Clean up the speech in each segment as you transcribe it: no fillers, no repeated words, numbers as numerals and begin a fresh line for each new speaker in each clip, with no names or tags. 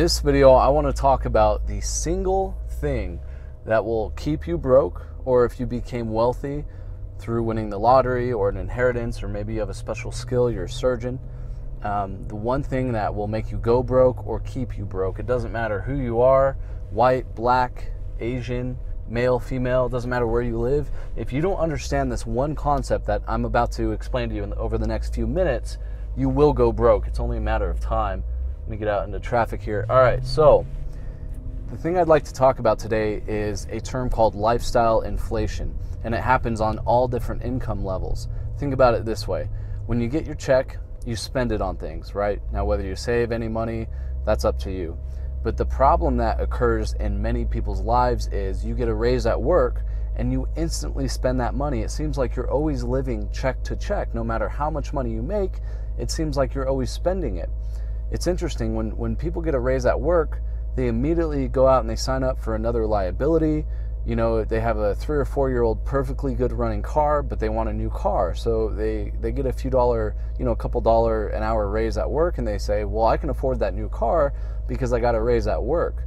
this video, I want to talk about the single thing that will keep you broke, or if you became wealthy through winning the lottery or an inheritance, or maybe you have a special skill, you're a surgeon. The one thing that will make you go broke or keep you broke, it doesn't matter who you are, white, black, Asian, male, female, it doesn't matter where you live. If you don't understand this one concept that I'm about to explain to you over the next few minutes, you will go broke. It's only a matter of time. Let me get out into traffic here. All right, so the thing I'd like to talk about today is a term called lifestyle inflation, and it happens on all different income levels. Think about it this way. When you get your check, you spend it on things, right? Now, whether you save any money, that's up to you. But the problem that occurs in many people's lives is you get a raise at work and you instantly spend that money. It seems like you're always living check to check. No matter how much money you make, it seems like you're always spending it. It's interesting, when people get a raise at work, they immediately go out and they sign up for another liability. You know, they have a 3 or 4 year old perfectly good running car, but they want a new car. So they get a few dollar, a couple dollar an hour raise at work, and they say, well, I can afford that new car because I got a raise at work.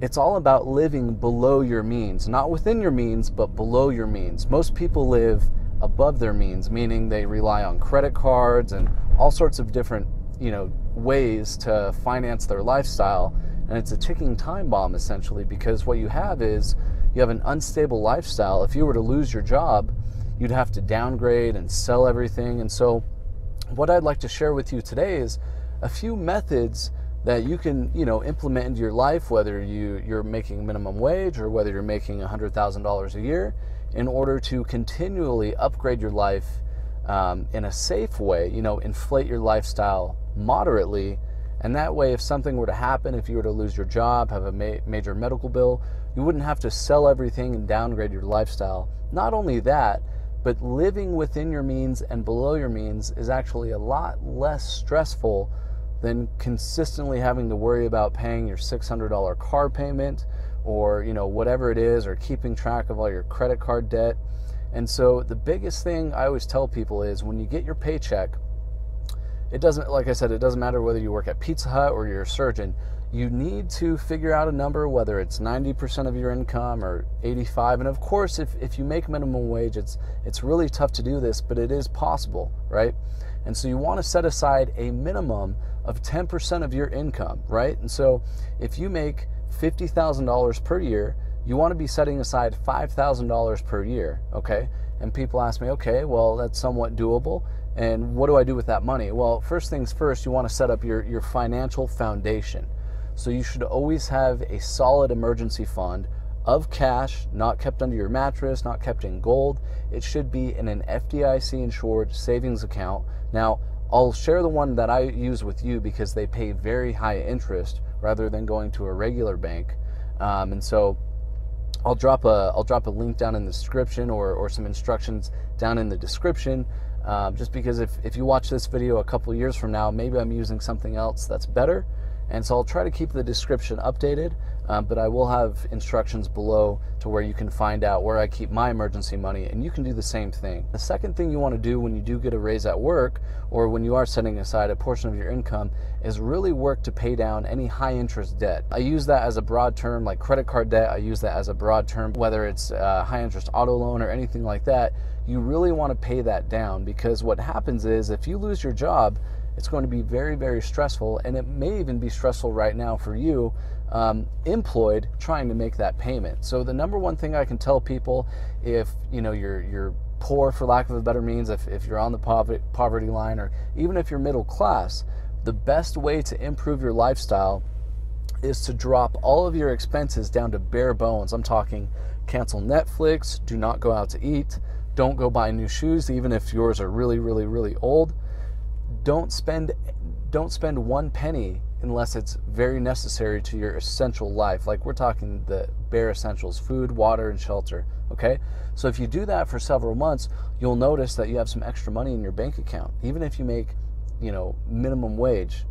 It's all about living below your means, not within your means, but below your means. Most people live above their means, meaning they rely on credit cards and all sorts of different, ways to finance their lifestyle. And it's a ticking time bomb, essentially, because what you have is you have an unstable lifestyle. If you were to lose your job, you'd have to downgrade and sell everything. And so what I'd like to share with you today is a few methods that you can, implement into your life, whether you're making minimum wage or whether you're making $100,000 a year, in order to continually upgrade your life in a safe way, inflate your lifestyle moderately. And that way, if something were to happen, if you were to lose your job, have a major medical bill, you wouldn't have to sell everything and downgrade your lifestyle. Not only that, but living within your means and below your means is actually a lot less stressful than consistently having to worry about paying your $600 car payment or, whatever it is, or keeping track of all your credit card debt. And so the biggest thing I always tell people is when you get your paycheck, it doesn't, like I said, it doesn't matter whether you work at Pizza Hut or you're a surgeon. You need to figure out a number, whether it's 90% of your income or 85%. And of course, if you make minimum wage, it's really tough to do this, but it is possible, right? And so you want to set aside a minimum of 10% of your income, right? And so if you make $50,000 per year, you want to be setting aside $5,000 per year, okay? And people ask me, okay, well, that's somewhat doable. And what do I do with that money? Well, first things first, you want to set up your financial foundation. So you should always have a solid emergency fund of cash, not kept under your mattress, not kept in gold. It should be in an FDIC insured savings account. Now, I'll share the one that I use with you because they pay very high interest rather than going to a regular bank. And so I'll drop a link down in the description or some instructions down in the description. Just because if you watch this video a couple years from now, maybe I'm using something else that's better. And so I'll try to keep the description updated, but I will have instructions below to where you can find out where I keep my emergency money, and you can do the same thing. The second thing you want to do when you do get a raise at work, or when you are setting aside a portion of your income, is really work to pay down any high interest debt. I use that as a broad term, like credit card debt. I use that as a broad term, whether it's a high interest auto loan or anything like that. You really want to pay that down, because what happens is if you lose your job, it's going to be very, very stressful, and it may even be stressful right now for you, employed, trying to make that payment. So the number one thing I can tell people, if you're poor, for lack of a better means, if you're on the poverty line, or even if you're middle class, the best way to improve your lifestyle is to drop all of your expenses down to bare bones. I'm talking cancel Netflix, do not go out to eat, don't go buy new shoes, even if yours are really, really, really old. Don't spend 1 penny unless it's very necessary to your essential life. Like, we're talking the bare essentials: food, water, and shelter, okay? So if you do that for several months, you'll notice that you have some extra money in your bank account, even if you make, minimum wage.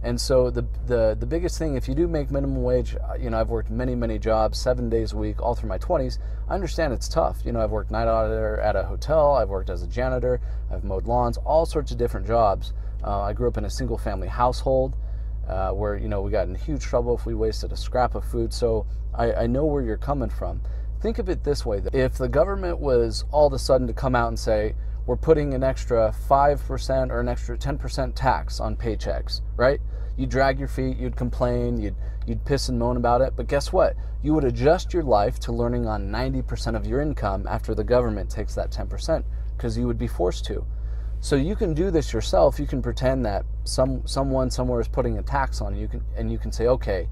And so the biggest thing, if you do make minimum wage, I've worked many jobs, 7 days a week, all through my 20s. I understand it's tough. I've worked night auditor at a hotel, I've worked as a janitor, I've mowed lawns, all sorts of different jobs. I grew up in a single family household. where, we got in huge trouble if we wasted a scrap of food. So I know where you're coming from. Think of it this way. If the government was all of a sudden to come out and say, we're putting an extra 5% or an extra 10% tax on paychecks, right? You'd drag your feet, you'd complain, you'd piss and moan about it. But guess what? You would adjust your life to learning on 90% of your income after the government takes that 10%, because you would be forced to. So you can do this yourself. You can pretend that someone somewhere is putting a tax on you, and you can say, okay,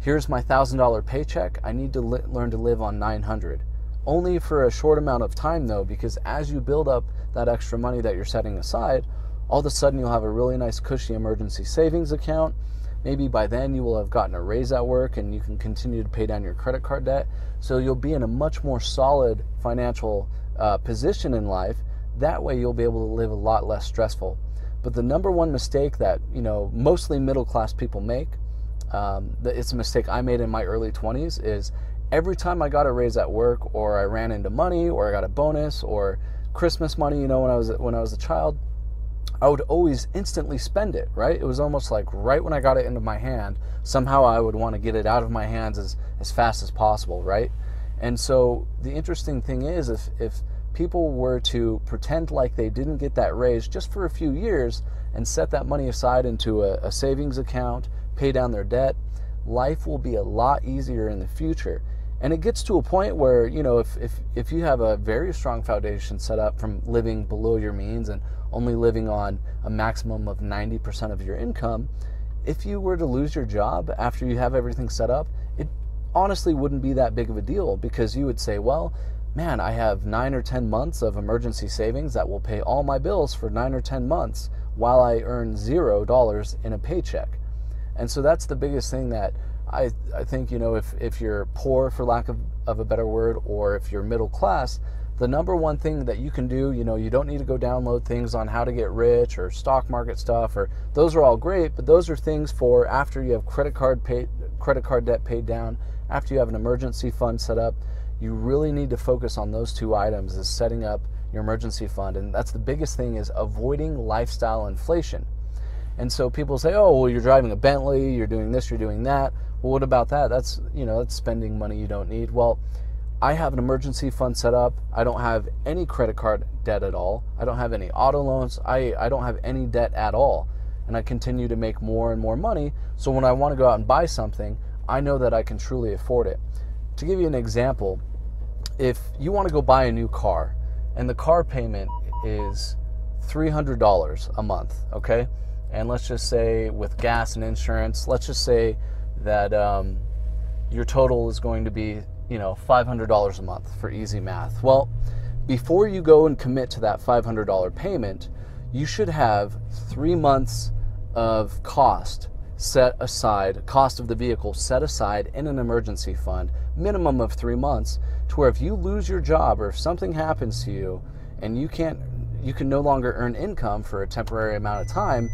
here's my $1,000 paycheck. I need to learn to live on $900. Only for a short amount of time though, because as you build up that extra money that you're setting aside, all of a sudden you'll have a really nice cushy emergency savings account. Maybe by then you will have gotten a raise at work and you can continue to pay down your credit card debt. So you'll be in a much more solid financial position in life. That way you'll be able to live a lot less stressful. But the number one mistake that, mostly middle class people make, it's a mistake I made in my early 20s, is every time I got a raise at work, or I ran into money, or I got a bonus, or Christmas money, when I was a child, I would always instantly spend it, right? It was almost like right when I got it into my hand, somehow I would want to get it out of my hands as fast as possible, right? And so the interesting thing is, if people were to pretend like they didn't get that raise just for a few years and set that money aside into a savings account, pay down their debt, life will be a lot easier in the future. And it gets to a point where, if you have a very strong foundation set up from living below your means and only living on a maximum of 90% of your income, if you were to lose your job after you have everything set up, it honestly wouldn't be that big of a deal, because you would say, well, man, I have 9 or 10 months of emergency savings that will pay all my bills for 9 or 10 months while I earn $0 in a paycheck. And so that's the biggest thing that I think, if you're poor, for lack of a better word, or if you're middle class, the number one thing that you can do, you don't need to go download things on how to get rich or stock market stuff, or those are all great, but those are things for after you have credit card debt paid down, after you have an emergency fund set up. You really need to focus on those two items, is setting up your emergency fund. And that's the biggest thing, is avoiding lifestyle inflation. And so people say, oh, well, you're driving a Bentley, you're doing this, you're doing that. Well, what about that? That's spending money you don't need. Well, I have an emergency fund set up. I don't have any credit card debt at all. I don't have any auto loans. I don't have any debt at all. And I continue to make more and more money. So when I want to go out and buy something, I know that I can truly afford it. To give you an example, if you want to go buy a new car and the car payment is $300 a month, okay? And let's just say with gas and insurance, let's just say that your total is going to be, $500 a month for easy math. Well, before you go and commit to that $500 payment, you should have 3 months of cost set aside, cost of the vehicle set aside in an emergency fund, minimum of 3 months, to where if you lose your job or if something happens to you and you can no longer earn income for a temporary amount of time,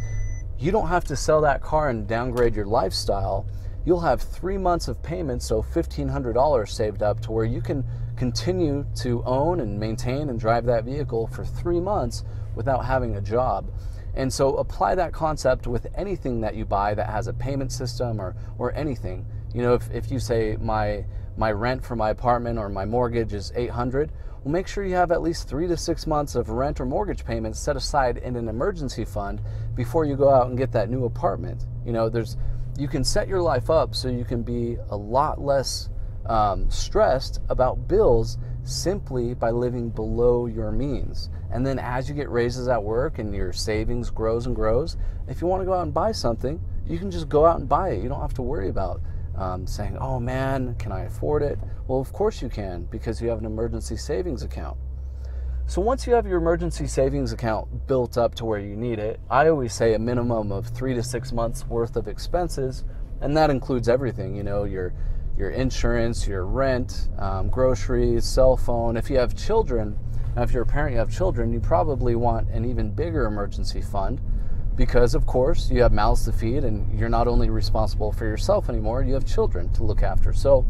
you don't have to sell that car and downgrade your lifestyle. You'll have 3 months of payments, so $1,500 saved up, to where you can continue to own and maintain and drive that vehicle for 3 months without having a job. And so apply that concept with anything that you buy that has a payment system or anything. If you say my rent for my apartment or my mortgage is $800, well, make sure you have at least 3 to 6 months of rent or mortgage payments set aside in an emergency fund before you go out and get that new apartment. You can set your life up so you can be a lot less stressed about bills simply by living below your means. And then as you get raises at work and your savings grows and grows, if you want to go out and buy something, you can just go out and buy it. You don't have to worry about saying, oh man, can I afford it? Well, of course you can, because you have an emergency savings account. So once you have your emergency savings account built up to where you need it, I always say a minimum of 3 to 6 months worth of expenses, and that includes everything, your insurance, your rent, groceries, cell phone. If you have children, now if you're a parent, you have children, you probably want an even bigger emergency fund, because of course you have mouths to feed and you're not only responsible for yourself anymore, you have children to look after. So,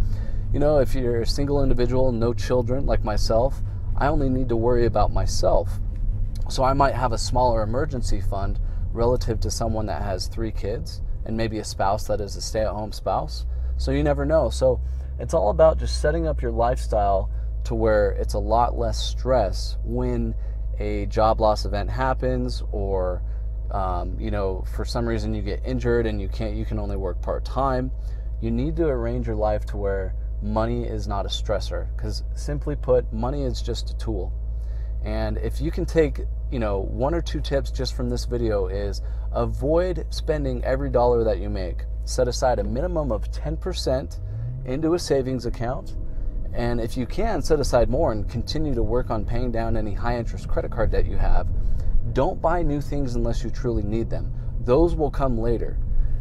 if you're a single individual, no children like myself, I only need to worry about myself. So I might have a smaller emergency fund relative to someone that has 3 kids and maybe a spouse that is a stay-at-home spouse. So you never know. So it's all about just setting up your lifestyle to where it's a lot less stress when a job loss event happens, or for some reason you get injured and you can only work part-time. You need to arrange your life to where money is not a stressor, because simply put, money is just a tool. And if you can take, one or two tips just from this video, is avoid spending every dollar that you make. Set aside a minimum of 10% into a savings account. And if you can, set aside more and continue to work on paying down any high interest credit card debt you have. Don't buy new things unless you truly need them. Those will come later.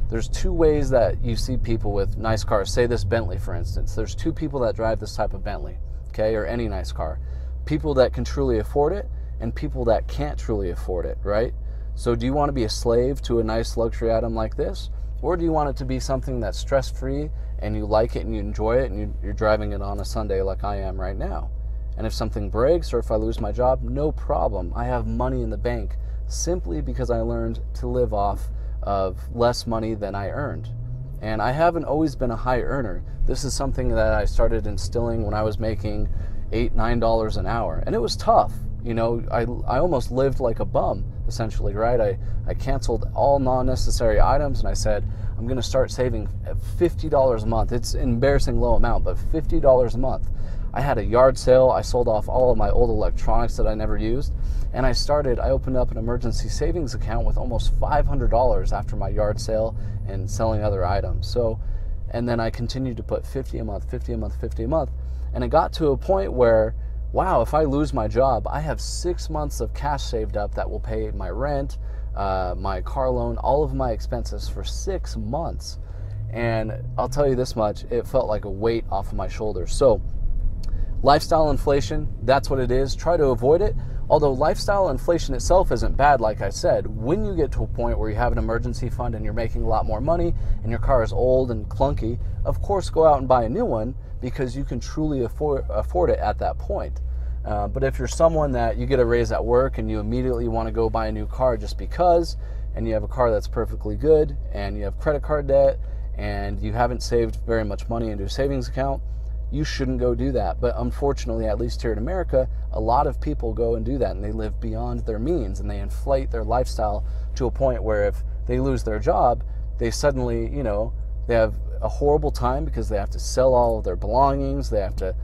There's two ways that you see people with nice cars. Say this Bentley, for instance. There's two people that drive this type of Bentley, okay, or any nice car. People that can truly afford it and people that can't truly afford it, right? So do you want to be a slave to a nice luxury item like this? Or do you want it to be something that's stress-free and you like it and you enjoy it and you're driving it on a Sunday like I am right now? And if something breaks or if I lose my job, no problem. I have money in the bank simply because I learned to live off of less money than I earned. And I haven't always been a high earner. This is something that I started instilling when I was making $8, $9 an hour. And it was tough. I almost lived like a bum, essentially, right? I canceled all non-necessary items and I said, I'm going to start saving $50 a month. It's an embarrassing low amount, but $50 a month. I had a yard sale. I sold off all of my old electronics that I never used. And I opened up an emergency savings account with almost $500 after my yard sale and selling other items. And then I continued to put $50 a month, $50 a month, $50 a month. And it got to a point where, wow, if I lose my job, I have 6 months of cash saved up that will pay my rent, my car loan, all of my expenses for 6 months. And I'll tell you this much, it felt like a weight off of my shoulders. So lifestyle inflation, that's what it is. Try to avoid it. Although lifestyle inflation itself isn't bad, like I said, when you get to a point where you have an emergency fund and you're making a lot more money and your car is old and clunky, of course go out and buy a new one because you can truly afford it at that point. But if you're someone that you get a raise at work and you immediately want to go buy a new car just because, and you have a car that's perfectly good and you have credit card debt and you haven't saved very much money into a savings account, you shouldn't go do that. But unfortunately, at least here in America, a lot of people go and do that, and they live beyond their means and they inflate their lifestyle to a point where if they lose their job, they suddenly, they have a horrible time because they have to sell all of their belongings. They have to,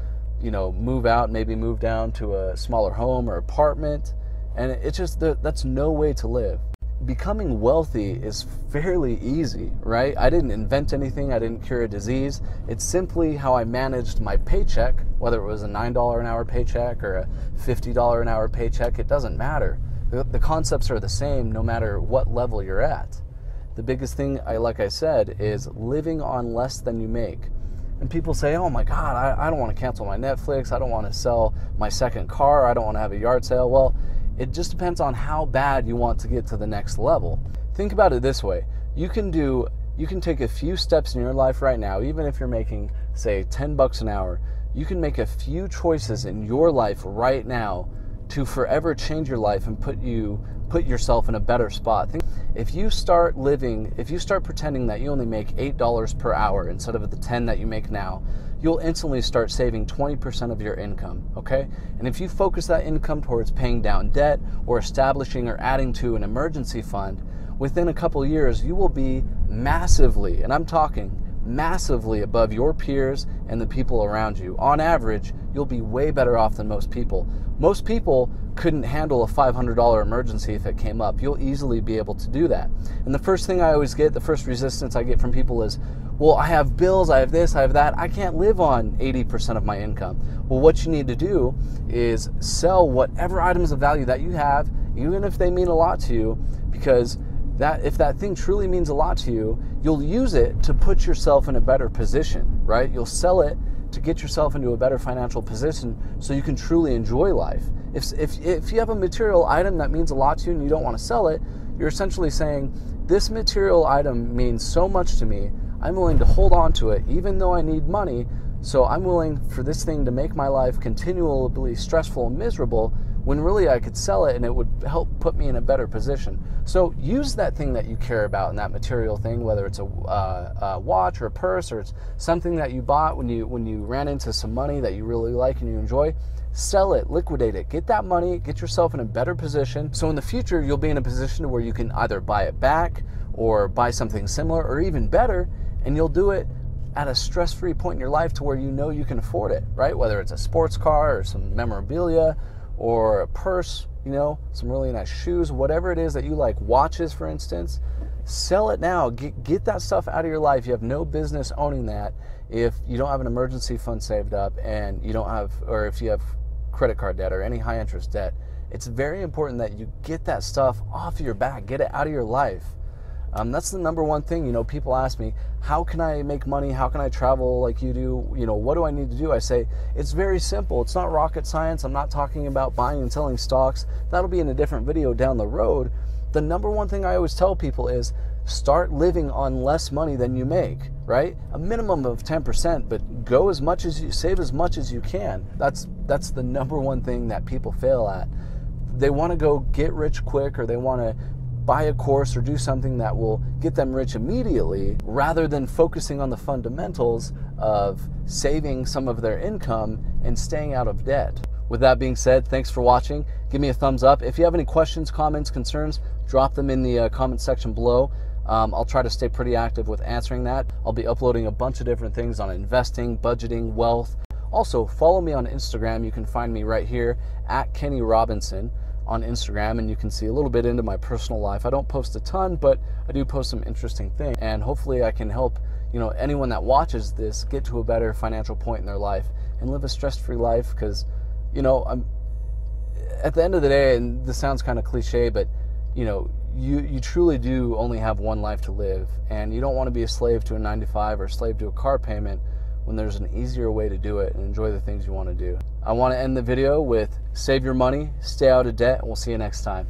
move out, maybe move down to a smaller home or apartment. And it's just, that's no way to live. Becoming wealthy is fairly easy, right? I didn't invent anything. I didn't cure a disease. It's simply how I managed my paycheck, whether it was a $9 an hour paycheck or a $50 an hour paycheck, it doesn't matter. The concepts are the same no matter what level you're at. The biggest thing, like I said, is living on less than you make. And people say, oh my God, I don't want to cancel my Netflix. I don't want to sell my second car. I don't want to have a yard sale. Well, it just depends on how bad you want to get to the next level. Think about it this way. You can take a few steps in your life right now, even if you're making, say, 10 bucks an hour. You can make a few choices in your life right now to forever change your life and put yourself in a better spot. If you start pretending that you only make $8 per hour instead of the 10 that you make now, you'll instantly start saving 20% of your income, okay? And if you focus that income towards paying down debt or establishing or adding to an emergency fund, within a couple years, you will be massively, and I'm talking massively above your peers and the people around you. On average, you'll be way better off than most people. Most people couldn't handle a $500 emergency if it came up. You'll easily be able to do that. And the first thing I always get, the first resistance I get from people is, well, I have bills, I have this, I have that. I can't live on 80% of my income. Well, what you need to do is sell whatever items of value that you have, even if they mean a lot to you, because if that thing truly means a lot to you, you'll use it to put yourself in a better position, right? You'll sell it to get yourself into a better financial position so you can truly enjoy life. If you have a material item that means a lot to you and you don't want to sell it, you're essentially saying, this material item means so much to me, I'm willing to hold on to it even though I need money, so I'm willing for this thing to make my life continually stressful and miserable. when really I could sell it and it would help put me in a better position. So use that thing that you care about and that material thing, whether it's a watch or a purse, or it's something that you bought when you ran into some money that you really like and you enjoy. Sell it, liquidate it, get that money, get yourself in a better position. So in the future, you'll be in a position where you can either buy it back or buy something similar or even better, and you'll do it at a stress-free point in your life to where you know you can afford it, right? Whether it's a sports car or some memorabilia or a purse, you know, some really nice shoes, whatever it is that you like, watches for instance, sell it now. Get that stuff out of your life. You have no business owning that if you don't have an emergency fund saved up and you don't have, or if you have credit card debt or any high interest debt. It's very important that you get that stuff off your back, get it out of your life. That's the number one thing. You know, people ask me, how can I make money? How can I travel like you do? You know, what do I need to do? I say, it's very simple. It's not rocket science. I'm not talking about buying and selling stocks. That'll be in a different video down the road. The number one thing I always tell people is start living on less money than you make, right? A minimum of 10%, but go as much as you, save as much as you can. That's the number one thing that people fail at. They want to go get rich quick, or they want to buy a course or do something that will get them rich immediately, rather than focusing on the fundamentals of saving some of their income and staying out of debt. With that being said, thanks for watching. Give me a thumbs up. If you have any questions, comments, concerns, drop them in the comment section below. I'll try to stay pretty active with answering that. I'll be uploading a bunch of different things on investing, budgeting, wealth. Also, follow me on Instagram. You can find me right here at Kenny Robinson on Instagram, and you can see a little bit into my personal life. I don't post a ton, but I do post some interesting things, and hopefully I can help, you know, anyone that watches this get to a better financial point in their life and live a stress-free life. Because, you know, at the end of the day, and this sounds kind of cliche, but you know, you truly do only have one life to live, and you don't want to be a slave to a 9-to-5 or a slave to a car payment when there's an easier way to do it and enjoy the things you want to do. I want to end the video with save your money, stay out of debt, and we'll see you next time.